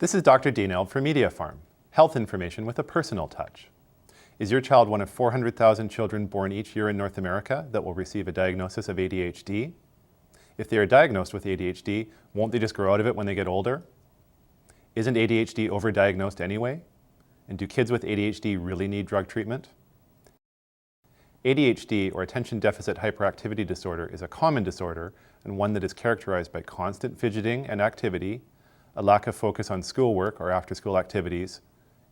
This is Dr. Dean Elbe for MediaPharm, health information with a personal touch. Is your child one of 400,000 children born each year in North America that will receive a diagnosis of ADHD? If they are diagnosed with ADHD, won't they just grow out of it when they get older? Isn't ADHD overdiagnosed anyway? And do kids with ADHD really need drug treatment? ADHD, or attention deficit hyperactivity disorder, is a common disorder and one that is characterized by constant fidgeting and activity, a lack of focus on schoolwork or after-school activities,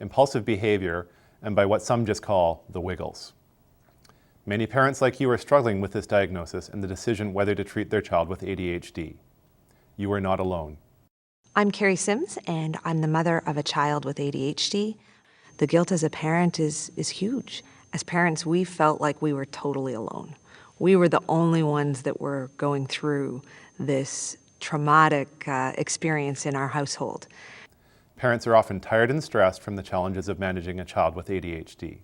impulsive behavior, and by what some just call the wiggles. Many parents like you are struggling with this diagnosis and the decision whether to treat their child with ADHD. You are not alone. I'm Carrie Sims, and I'm the mother of a child with ADHD. The guilt as a parent is huge. As parents, we felt like we were totally alone. We were the only ones that were going through this traumatic experience in our household. Parents are often tired and stressed from the challenges of managing a child with ADHD.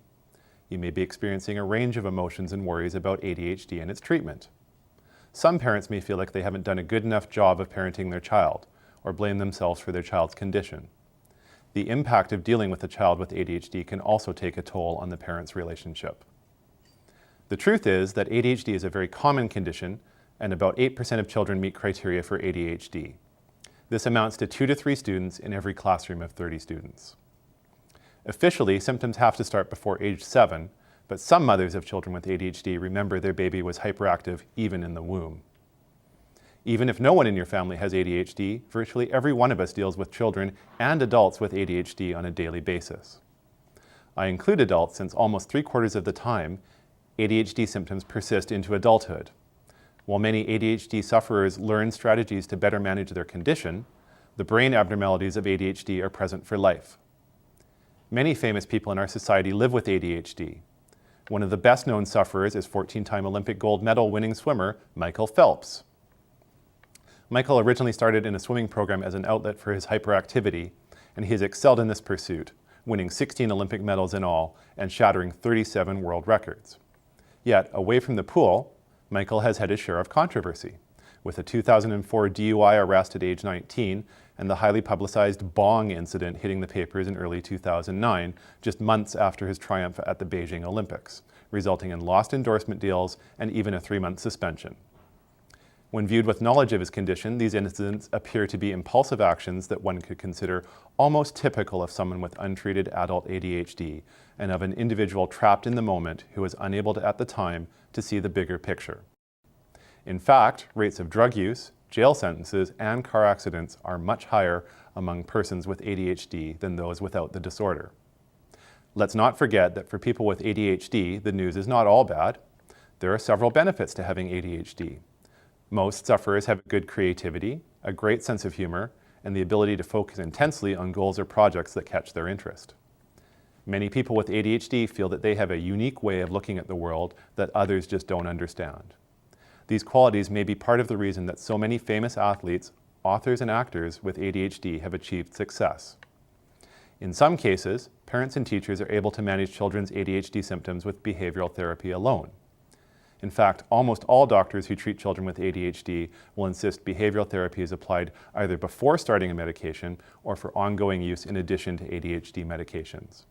You may be experiencing a range of emotions and worries about ADHD and its treatment. Some parents may feel like they haven't done a good enough job of parenting their child, or blame themselves for their child's condition. The impact of dealing with a child with ADHD can also take a toll on the parent's relationship. The truth is that ADHD is a very common condition, and about 8% of children meet criteria for ADHD. This amounts to 2 to 3 students in every classroom of 30 students. Officially, symptoms have to start before age 7, but some mothers of children with ADHD remember their baby was hyperactive even in the womb. Even if no one in your family has ADHD, virtually every one of us deals with children and adults with ADHD on a daily basis. I include adults since almost 3/4 of the time, ADHD symptoms persist into adulthood. While many ADHD sufferers learn strategies to better manage their condition, the brain abnormalities of ADHD are present for life. Many famous people in our society live with ADHD. One of the best-known sufferers is 14-time Olympic gold medal winning swimmer Michael Phelps. Michael originally started in a swimming program as an outlet for his hyperactivity, and he has excelled in this pursuit, winning 16 Olympic medals in all and shattering 37 world records. Yet, away from the pool, Michael has had his share of controversy, with a 2004 DUI arrest at age 19 and the highly publicized bong incident hitting the papers in early 2009, just months after his triumph at the Beijing Olympics, resulting in lost endorsement deals and even a 3-month suspension. When viewed with knowledge of his condition, these incidents appear to be impulsive actions that one could consider almost typical of someone with untreated adult ADHD and of an individual trapped in the moment who was unable to, at the time, to see the bigger picture. In fact, rates of drug use, jail sentences, and car accidents are much higher among persons with ADHD than those without the disorder. Let's not forget that for people with ADHD, the news is not all bad. There are several benefits to having ADHD. Most sufferers have good creativity, a great sense of humor, and the ability to focus intensely on goals or projects that catch their interest. Many people with ADHD feel that they have a unique way of looking at the world that others just don't understand. These qualities may be part of the reason that so many famous athletes, authors, and actors with ADHD have achieved success. In some cases, parents and teachers are able to manage children's ADHD symptoms with behavioral therapy alone. In fact, almost all doctors who treat children with ADHD will insist behavioral therapy is applied either before starting a medication or for ongoing use in addition to ADHD medications.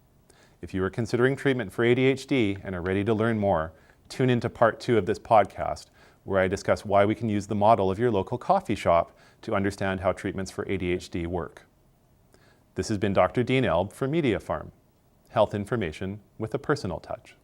If you are considering treatment for ADHD and are ready to learn more, tune into part 2 of this podcast, where I discuss why we can use the model of your local coffee shop to understand how treatments for ADHD work. This has been Dr. Dean Elbe for MediaPharm, health information with a personal touch.